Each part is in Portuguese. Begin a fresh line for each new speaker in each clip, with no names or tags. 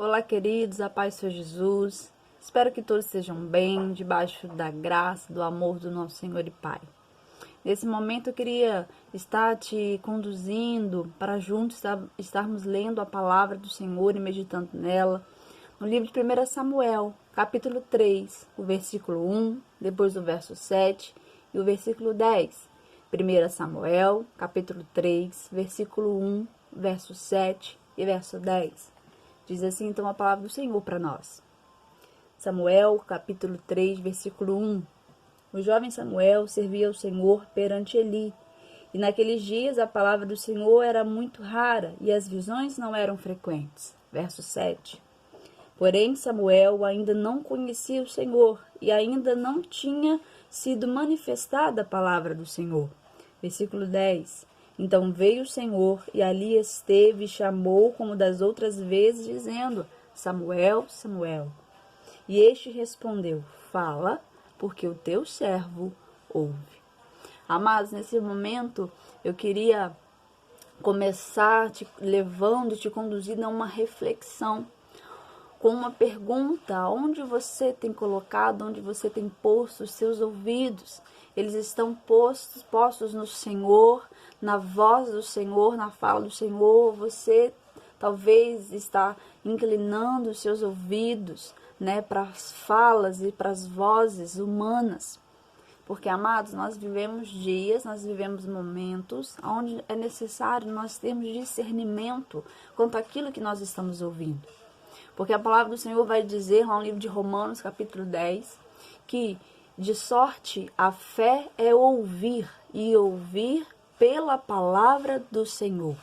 Olá, queridos, a paz do Senhor Jesus. Espero que todos estejam bem, debaixo da graça, do amor do nosso Senhor e Pai. Nesse momento eu queria estar te conduzindo para juntos estarmos lendo a palavra do Senhor e meditando nela, no livro de 1 Samuel, capítulo 3, o versículo 1, depois do verso 7 e o versículo 10. 1 Samuel, capítulo 3, versículo 1, verso 7 e verso 10. Diz assim então a palavra do Senhor para nós. Samuel, capítulo 3, versículo 1. O jovem Samuel servia ao Senhor perante Eli, e naqueles dias a palavra do Senhor era muito rara e as visões não eram frequentes. Verso 7. Porém, Samuel ainda não conhecia o Senhor e ainda não tinha sido manifestada a palavra do Senhor. Versículo 10. Então veio o Senhor e ali esteve e chamou como das outras vezes, dizendo: Samuel, Samuel. E este respondeu: Fala, porque o teu servo ouve. Amados, nesse momento eu queria começar te levando, te conduzindo a uma reflexão, com uma pergunta: onde você tem colocado, onde você tem posto os seus ouvidos? Eles estão postos no Senhor, na voz do Senhor, na fala do Senhor. Você talvez está inclinando os seus ouvidos, para as falas e para as vozes humanas. Porque, amados, nós vivemos dias, nós vivemos momentos onde é necessário nós termos discernimento quanto àquilo que nós estamos ouvindo. Porque a palavra do Senhor vai dizer lá no livro de Romanos, capítulo 10, que de sorte a fé é ouvir, e ouvir pela palavra do Senhor.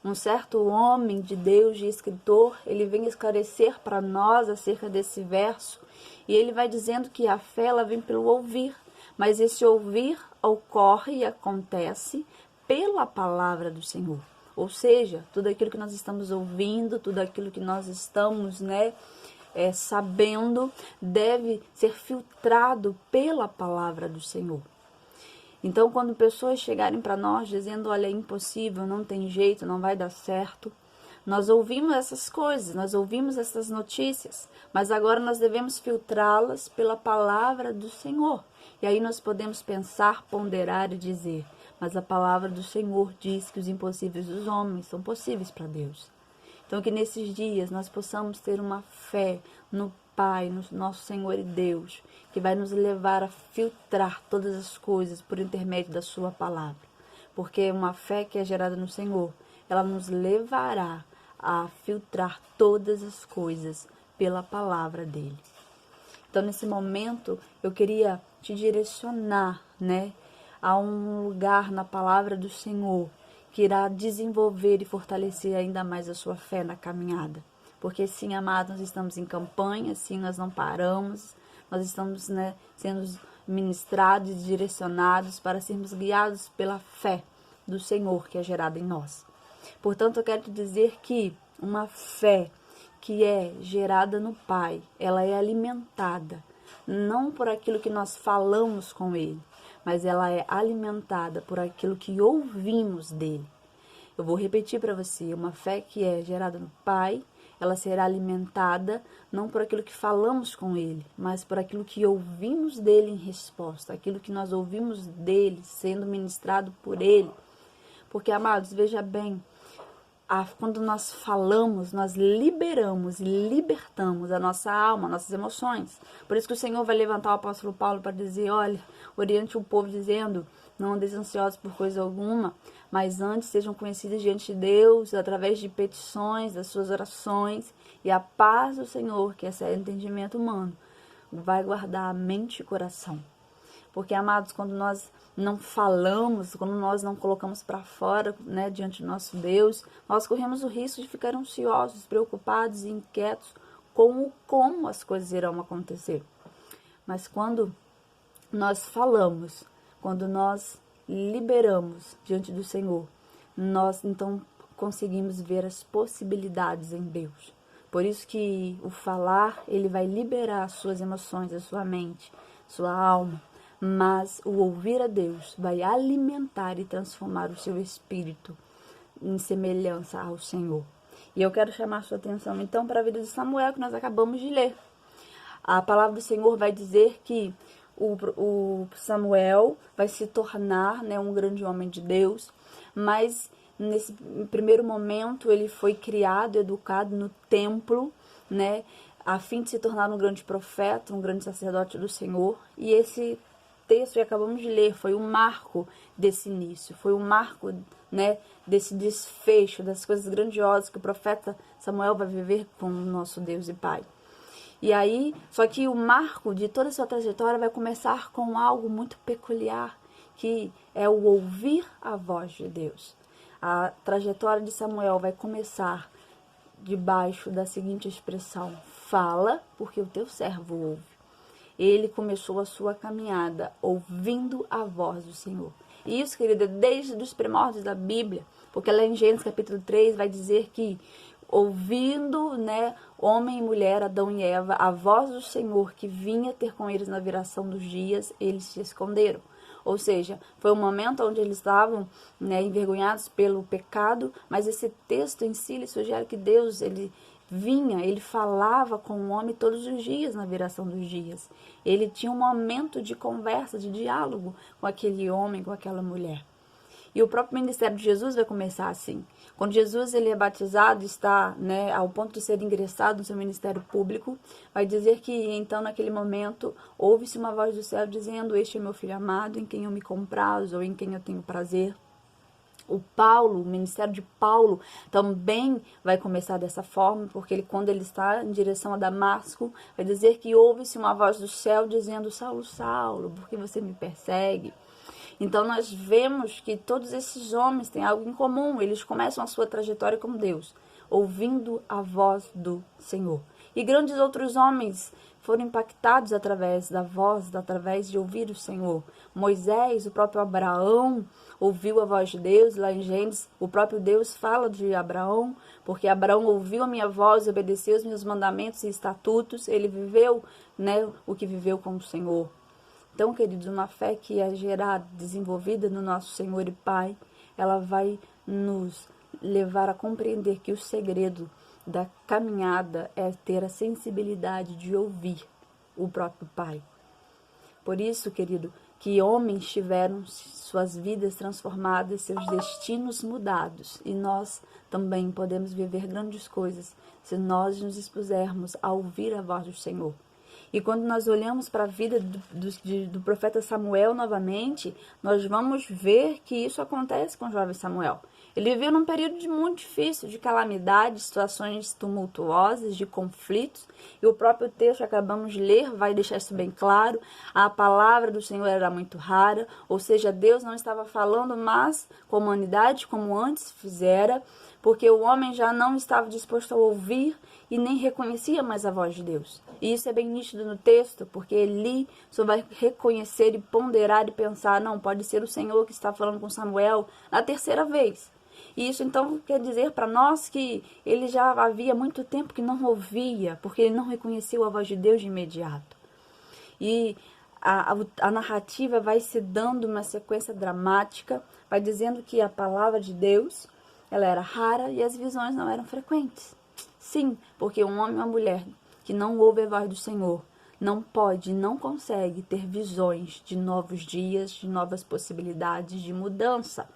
Um certo homem de Deus, de escritor, ele vem esclarecer para nós acerca desse verso, e ele vai dizendo que a fé ela vem pelo ouvir, mas esse ouvir ocorre e acontece pela palavra do Senhor. Ou seja, tudo aquilo que nós estamos ouvindo, tudo aquilo que nós estamos, sabendo, deve ser filtrado pela palavra do Senhor. Então, quando pessoas chegarem para nós dizendo: olha, é impossível, não tem jeito, não vai dar certo, nós ouvimos essas coisas, nós ouvimos essas notícias, mas agora nós devemos filtrá-las pela palavra do Senhor. E aí nós podemos pensar, ponderar e dizer: mas a palavra do Senhor diz que os impossíveis dos homens são possíveis para Deus. Então, que nesses dias nós possamos ter uma fé no Pai, no nosso Senhor e Deus, que vai nos levar a filtrar todas as coisas por intermédio da sua palavra. Porque uma fé que é gerada no Senhor, ela nos levará a filtrar todas as coisas pela palavra dele. Então, nesse momento, eu queria te direcionar, a um lugar na palavra do Senhor que irá desenvolver e fortalecer ainda mais a sua fé na caminhada. Porque sim, amados, nós estamos em campanha, sim, nós não paramos, nós estamos sendo ministrados e direcionados para sermos guiados pela fé do Senhor que é gerada em nós. Portanto, eu quero te dizer que uma fé que é gerada no Pai, ela é alimentada, não por aquilo que nós falamos com Ele, mas ela é alimentada por aquilo que ouvimos dele. Eu vou repetir para você: uma fé que é gerada no Pai, ela será alimentada não por aquilo que falamos com ele, mas por aquilo que ouvimos dele em resposta, aquilo que nós ouvimos dele sendo ministrado por ele. Porque, amados, veja bem, quando nós falamos, nós liberamos e libertamos a nossa alma, nossas emoções. Por isso que o Senhor vai levantar o apóstolo Paulo para dizer: olha, oriente o povo dizendo: não andeis ansiosos por coisa alguma, mas antes sejam conhecidos diante de Deus através de petições, das suas orações, e a paz do Senhor, que excede o entendimento humano, vai guardar a mente e o coração. Porque, amados, quando nós não falamos, quando nós não colocamos para fora, diante do nosso Deus, nós corremos o risco de ficar ansiosos, preocupados e inquietos com como as coisas irão acontecer. Mas quando nós falamos, quando nós liberamos diante do Senhor, nós então conseguimos ver as possibilidades em Deus. Por isso que o falar, ele vai liberar as suas emoções, a sua mente, sua alma. Mas o ouvir a Deus vai alimentar e transformar o seu espírito em semelhança ao Senhor. E eu quero chamar a sua atenção, então, para a vida de Samuel, que nós acabamos de ler. A palavra do Senhor vai dizer que o Samuel vai se tornar, né, um grande homem de Deus, mas nesse primeiro momento ele foi criado, educado no templo, né, a fim de se tornar um grande profeta, um grande sacerdote do Senhor. E esse texto que acabamos de ler foi um marco desse início, foi um marco, né, desse desfecho, das coisas grandiosas que o profeta Samuel vai viver com o nosso Deus e Pai. E aí, só que o marco de toda a sua trajetória vai começar com algo muito peculiar, que é o ouvir a voz de Deus. A trajetória de Samuel vai começar debaixo da seguinte expressão: fala, porque o teu servo ouve. Ele começou a sua caminhada ouvindo a voz do Senhor. E isso, querida, desde os primórdios da Bíblia, porque lá em Gênesis capítulo 3 vai dizer que ouvindo, né, homem e mulher, Adão e Eva, a voz do Senhor que vinha ter com eles na viração dos dias, eles se esconderam. Ou seja, foi um momento onde eles estavam, né, envergonhados pelo pecado, mas esse texto em si ele sugere que Deus, ele vinha, ele falava com o homem todos os dias na viração dos dias. Ele tinha um momento de conversa, de diálogo com aquele homem, com aquela mulher. E o próprio ministério de Jesus vai começar assim. Quando Jesus ele é batizado, está, né, ao ponto de ser ingressado no seu ministério público, vai dizer que então naquele momento ouve-se uma voz do céu dizendo: este é meu filho amado, em quem eu me comprazo, ou em quem eu tenho prazer. O ministério de Paulo também vai começar dessa forma, porque quando ele está em direção a Damasco, vai dizer que ouve-se uma voz do céu dizendo: Saulo, Saulo, por que você me persegue? Então nós vemos que todos esses homens têm algo em comum, eles começam a sua trajetória com Deus, ouvindo a voz do Senhor. E grandes outros homens foram impactados através da voz, através de ouvir o Senhor. Moisés, o próprio Abraão, ouviu a voz de Deus. Lá em Gênesis, o próprio Deus fala de Abraão, porque Abraão ouviu a minha voz, obedeceu os meus mandamentos e estatutos. Ele viveu, né, o que viveu com o Senhor. Então, queridos, uma fé que é gerada, desenvolvida no nosso Senhor e Pai, ela vai nos levar a compreender que o segredo da caminhada é ter a sensibilidade de ouvir o próprio Pai. Por isso, querido, que homens tiveram suas vidas transformadas, seus destinos mudados. E nós também podemos viver grandes coisas se nós nos expusermos a ouvir a voz do Senhor. E quando nós olhamos para a vida do profeta Samuel novamente, nós vamos ver que isso acontece com o jovem Samuel. Ele viveu num período muito difícil, de calamidade, situações tumultuosas, de conflitos. E o próprio texto que acabamos de ler vai deixar isso bem claro. A palavra do Senhor era muito rara, ou seja, Deus não estava falando mais com a humanidade como antes fizera, porque o homem já não estava disposto a ouvir e nem reconhecia mais a voz de Deus. E isso é bem nítido no texto, porque Eli só vai reconhecer e ponderar e pensar: não, pode ser o Senhor que está falando com Samuel na terceira vez. E isso então quer dizer para nós que ele já havia muito tempo que não ouvia, porque ele não reconheceu a voz de Deus de imediato. E a narrativa vai se dando uma sequência dramática, vai dizendo que a palavra de Deus ela era rara e as visões não eram frequentes. Sim, porque um homem e uma mulher que não ouve a voz do Senhor não pode, não consegue ter visões de novos dias, de novas possibilidades de mudança.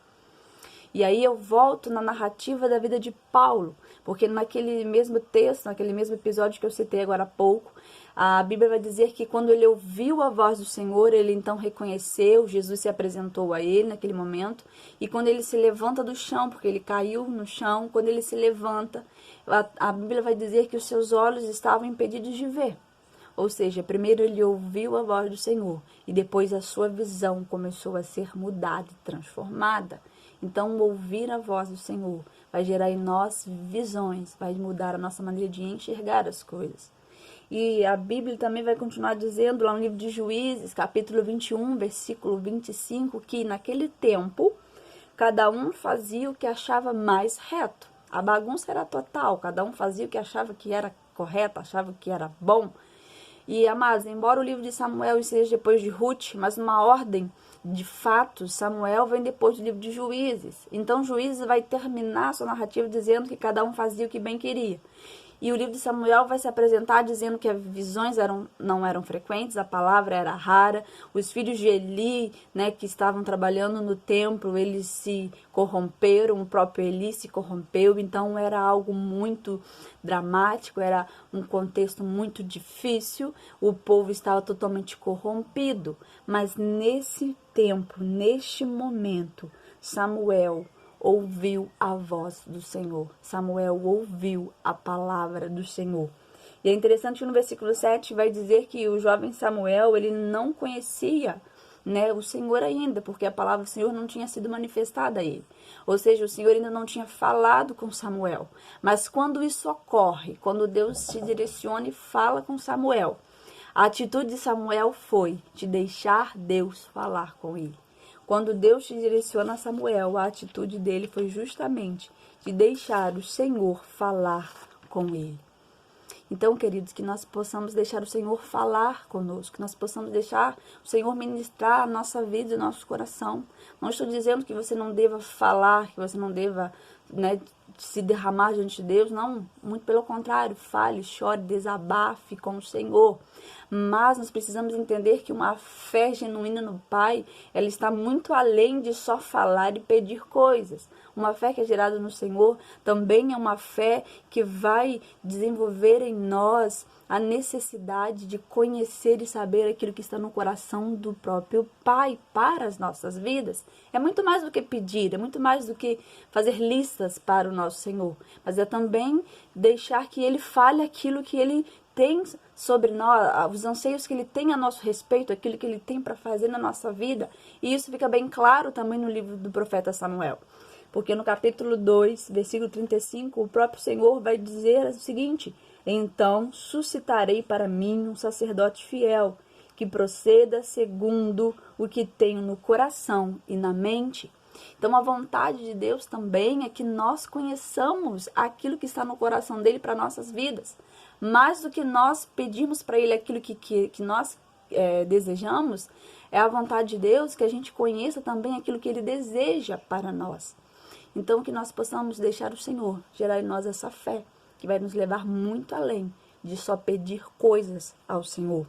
E aí eu volto na narrativa da vida de Paulo, porque naquele mesmo texto, naquele mesmo episódio que eu citei agora há pouco, a Bíblia vai dizer que quando ele ouviu a voz do Senhor, ele então reconheceu, Jesus se apresentou a ele naquele momento, e quando ele se levanta do chão, porque ele caiu no chão, quando ele se levanta, a Bíblia vai dizer que os seus olhos estavam impedidos de ver. Ou seja, primeiro ele ouviu a voz do Senhor, e depois a sua visão começou a ser mudada e transformada. Então, ouvir a voz do Senhor vai gerar em nós visões, vai mudar a nossa maneira de enxergar as coisas. E a Bíblia também vai continuar dizendo lá no livro de Juízes, capítulo 21, versículo 25, que naquele tempo, cada um fazia o que achava mais reto. A bagunça era total, cada um fazia o que achava que era correto, achava que era bom. E, amados, embora o livro de Samuel esteja depois de Ruth, mas numa ordem de fatos, Samuel vem depois do livro de Juízes. Então, Juízes vai terminar sua narrativa dizendo que cada um fazia o que bem queria. E o livro de Samuel vai se apresentar dizendo que as visões não eram frequentes, a palavra era rara. Os filhos de Eli, né, que estavam trabalhando no templo, eles se corromperam, o próprio Eli se corrompeu. Então era algo muito dramático, era um contexto muito difícil. O povo estava totalmente corrompido. Mas nesse tempo, neste momento, Samuel ouviu a voz do Senhor. Samuel ouviu a palavra do Senhor. E é interessante que no versículo 7 vai dizer que o jovem Samuel, ele não conhecia, né, o Senhor ainda, porque a palavra do Senhor não tinha sido manifestada a ele. Ou seja, o Senhor ainda não tinha falado com Samuel. Mas quando isso ocorre, quando Deus se direciona e fala com Samuel, a atitude de Samuel foi de deixar Deus falar com ele. Quando Deus te direciona a Samuel, a atitude dele foi justamente de deixar o Senhor falar com ele. Então, queridos, que nós possamos deixar o Senhor falar conosco, que nós possamos deixar o Senhor ministrar a nossa vida e o nosso coração. Não estou dizendo que você não deva falar, que você não deva, né, se derramar diante de Deus, não, muito pelo contrário, fale, chore, desabafe com o Senhor. Mas nós precisamos entender que uma fé genuína no Pai, ela está muito além de só falar e pedir coisas. Uma fé que é gerada no Senhor também é uma fé que vai desenvolver em nós a necessidade de conhecer e saber aquilo que está no coração do próprio Pai para as nossas vidas. É muito mais do que pedir, é muito mais do que fazer listas para o nosso Senhor, mas é também deixar que Ele fale aquilo que Ele tem sobre nós, os anseios que Ele tem a nosso respeito, aquilo que Ele tem para fazer na nossa vida. E isso fica bem claro também no livro do profeta Samuel. Porque no capítulo 2, versículo 35, o próprio Senhor vai dizer o seguinte: então suscitarei para mim um sacerdote fiel, que proceda segundo o que tenho no coração e na mente. Então a vontade de Deus também é que nós conheçamos aquilo que está no coração dele para nossas vidas. Mais do que nós pedirmos para ele aquilo que nós desejamos, é a vontade de Deus que a gente conheça também aquilo que ele deseja para nós. Então que nós possamos deixar o Senhor gerar em nós essa fé, que vai nos levar muito além de só pedir coisas ao Senhor.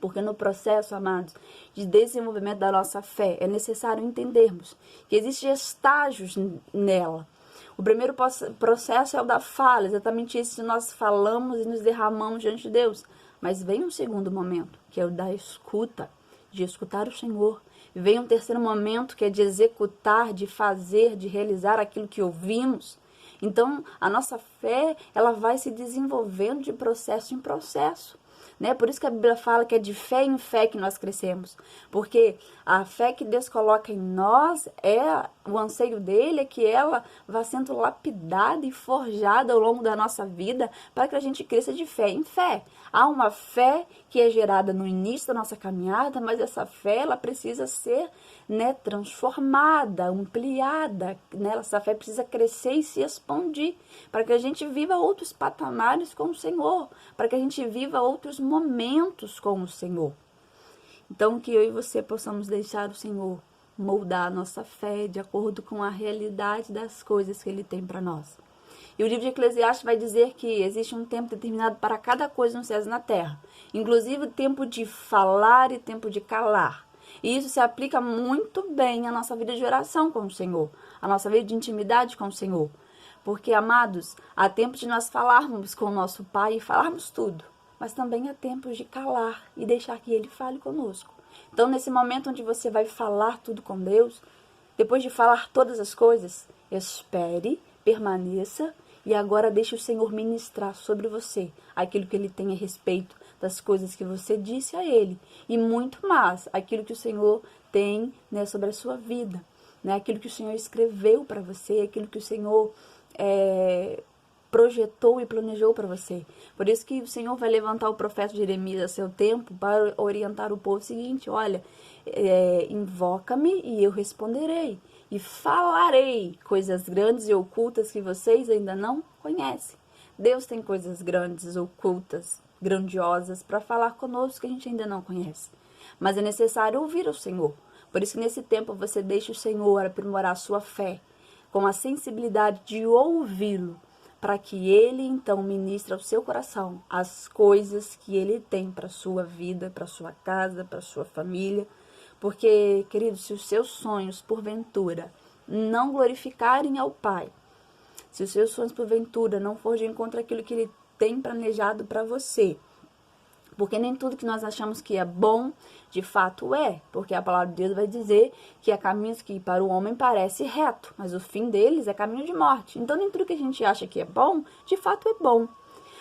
Porque no processo, amados, de desenvolvimento da nossa fé, é necessário entendermos que existem estágios nela. O primeiro processo é o da fala, exatamente isso que nós falamos e nos derramamos diante de Deus. Mas vem um segundo momento, que é o da escuta, de escutar o Senhor. E vem um terceiro momento, que é de executar, de fazer, de realizar aquilo que ouvimos. Então, a nossa fé, ela vai se desenvolvendo de processo em processo. Né? Por isso que a Bíblia fala que é de fé em fé que nós crescemos. Porque a fé que Deus coloca em nós, o anseio dele é que ela vá sendo lapidada e forjada ao longo da nossa vida para que a gente cresça de fé em fé. Há uma fé que é gerada no início da nossa caminhada, mas essa fé ela precisa ser, né, transformada, ampliada. Né? Essa fé precisa crescer e se expandir para que a gente viva outros patamares com o Senhor, para que a gente viva outros momentos com o Senhor. Então, que eu e você possamos deixar o Senhor moldar a nossa fé de acordo com a realidade das coisas que Ele tem para nós. E o livro de Eclesiastes vai dizer que existe um tempo determinado para cada coisa nos céus e na terra. Inclusive o tempo de falar e tempo de calar. E isso se aplica muito bem à nossa vida de oração com o Senhor, à nossa vida de intimidade com o Senhor. Porque, amados, há tempo de nós falarmos com o nosso Pai e falarmos tudo. Mas também há tempos de calar e deixar que Ele fale conosco. Então, nesse momento onde você vai falar tudo com Deus, depois de falar todas as coisas, espere, permaneça e agora deixe o Senhor ministrar sobre você aquilo que Ele tem a respeito das coisas que você disse a Ele. E muito mais, aquilo que o Senhor tem, né, sobre a sua vida. Né, aquilo que o Senhor escreveu para você, aquilo que o Senhor projetou e planejou para você. Por isso que o Senhor vai levantar o profeta Jeremias a seu tempo para orientar o povo seguinte: olha, invoca-me e eu responderei, e falarei coisas grandes e ocultas que vocês ainda não conhecem. Deus tem coisas grandes, ocultas, grandiosas para falar conosco que a gente ainda não conhece. Mas é necessário ouvir o Senhor. Por isso que nesse tempo você deixa o Senhor aprimorar a sua fé, com a sensibilidade de ouvi-lo, para que Ele então ministre ao seu coração as coisas que Ele tem para a sua vida, para a sua casa, para a sua família. Porque, querido, se os seus sonhos, porventura, não glorificarem ao Pai, se os seus sonhos, porventura, não for de encontro àquilo que Ele tem planejado para você, porque nem tudo que nós achamos que é bom, de fato é. Porque a palavra de Deus vai dizer que há caminhos que para o homem parece reto, mas o fim deles é caminho de morte. Então nem tudo que a gente acha que é bom, de fato é bom.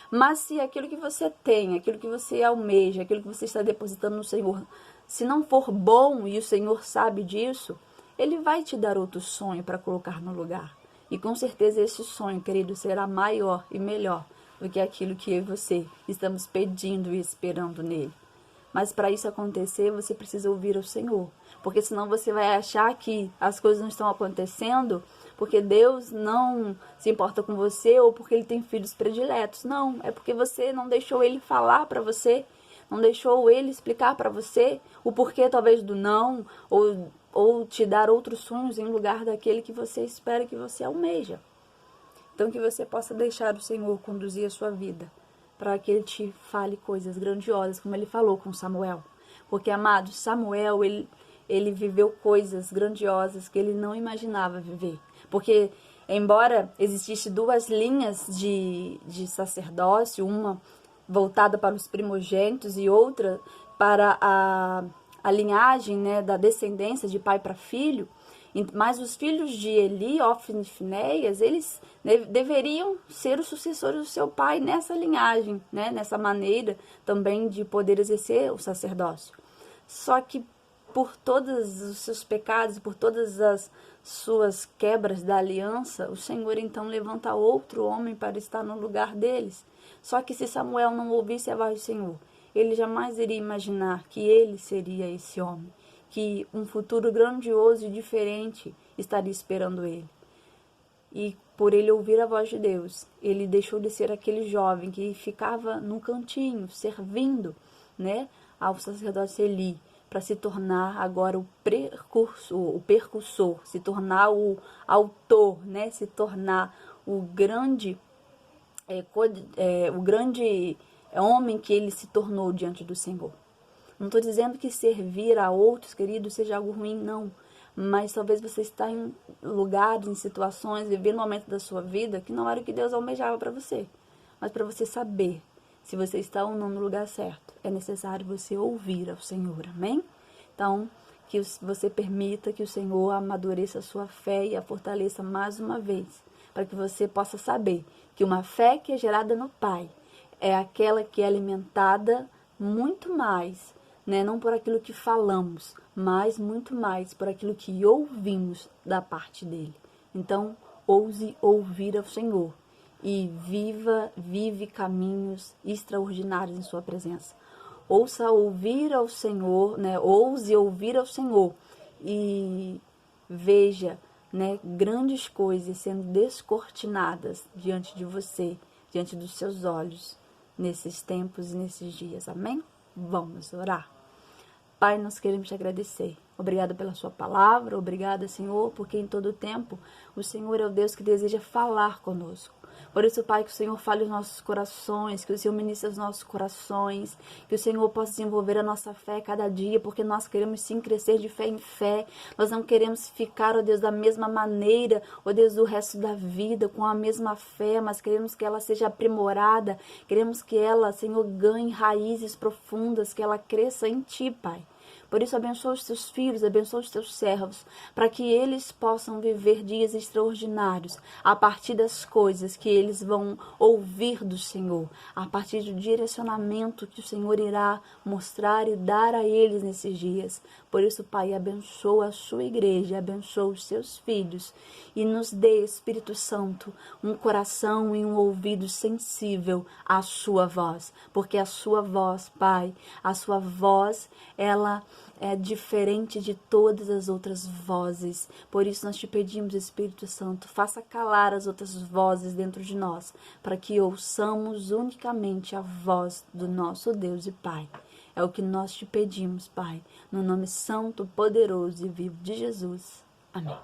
Mas se aquilo que você tem, aquilo que você almeja, aquilo que você está depositando no Senhor, se não for bom e o Senhor sabe disso, Ele vai te dar outro sonho para colocar no lugar. E com certeza esse sonho, querido, será maior e melhor do que aquilo que eu e você estamos pedindo e esperando nele. Mas para isso acontecer, você precisa ouvir o Senhor. Porque senão você vai achar que as coisas não estão acontecendo porque Deus não se importa com você ou porque Ele tem filhos prediletos. Não, é porque você não deixou Ele falar para você, não deixou Ele explicar para você o porquê talvez do não, ou te dar outros sonhos em lugar daquele que você espera, que você almeja. Então que você possa deixar o Senhor conduzir a sua vida, para que Ele te fale coisas grandiosas, como Ele falou com Samuel. Porque, amados, Samuel, ele viveu coisas grandiosas que ele não imaginava viver. Porque, embora existisse duas linhas de sacerdócio, uma voltada para os primogênitos e outra para a linhagem, né, da descendência de pai para filho, mas os filhos de Eli, Ofni e Finéias, eles deveriam ser os sucessores do seu pai nessa linhagem, né? Nessa maneira também de poder exercer o sacerdócio. Só que por todos os seus pecados, por todas as suas quebras da aliança, o Senhor então levanta outro homem para estar no lugar deles. Só que se Samuel não ouvisse a voz do Senhor, ele jamais iria imaginar que ele seria esse homem, que um futuro grandioso e diferente estaria esperando ele. E por ele ouvir a voz de Deus, ele deixou de ser aquele jovem que ficava no cantinho, servindo, né, ao sacerdote Eli, para se tornar agora o percursor, se tornar o autor, né, se tornar o grande homem que ele se tornou diante do Senhor. Não estou dizendo que servir a outros, queridos, seja algo ruim, não. Mas talvez você está em lugares, em situações, vivendo um momento da sua vida que não era o que Deus almejava para você. Mas para você saber se você está ou não no lugar certo, é necessário você ouvir ao Senhor, amém? Então, que você permita que o Senhor amadureça a sua fé e a fortaleça mais uma vez, para que você possa saber que uma fé que é gerada no Pai é aquela que é alimentada muito mais, né? Não por aquilo que falamos, mas muito mais por aquilo que ouvimos da parte dele. Então, ouse ouvir ao Senhor e vive caminhos extraordinários em sua presença. Ouça ouvir ao Senhor, né? Ouse ouvir ao Senhor e veja, né, grandes coisas sendo descortinadas diante de você, diante dos seus olhos, nesses tempos e nesses dias. Amém? Vamos orar. Pai, nós queremos te agradecer. Obrigada pela sua palavra, obrigada, Senhor, porque em todo tempo o Senhor é o Deus que deseja falar conosco. Por isso, Pai, que o Senhor fale os nossos corações, que o Senhor ministre os nossos corações, que o Senhor possa desenvolver a nossa fé cada dia, porque nós queremos sim crescer de fé em fé. Nós não queremos ficar, ó Deus, da mesma maneira, ó Deus, do resto da vida, com a mesma fé, mas queremos que ela seja aprimorada, queremos que ela, Senhor, ganhe raízes profundas, que ela cresça em Ti, Pai. Por isso, abençoa os teus filhos, abençoa os teus servos, para que eles possam viver dias extraordinários, a partir das coisas que eles vão ouvir do Senhor, a partir do direcionamento que o Senhor irá mostrar e dar a eles nesses dias. Por isso, Pai, abençoa a sua igreja, abençoa os seus filhos e nos dê, Espírito Santo, um coração e um ouvido sensível à sua voz, porque a sua voz, Pai, a sua voz, ela é diferente de todas as outras vozes. Por isso nós te pedimos, Espírito Santo, faça calar as outras vozes dentro de nós, para que ouçamos unicamente a voz do nosso Deus e Pai. É o que nós te pedimos, Pai, no nome santo, poderoso e vivo de Jesus. Amém.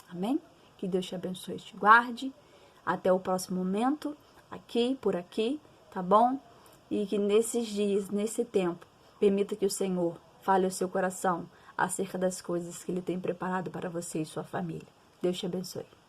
Amém? Que Deus te abençoe e te guarde. Até o próximo momento, aqui, por aqui, tá bom? E que nesses dias, nesse tempo, permita que o Senhor fale ao seu coração acerca das coisas que Ele tem preparado para você e sua família. Deus te abençoe.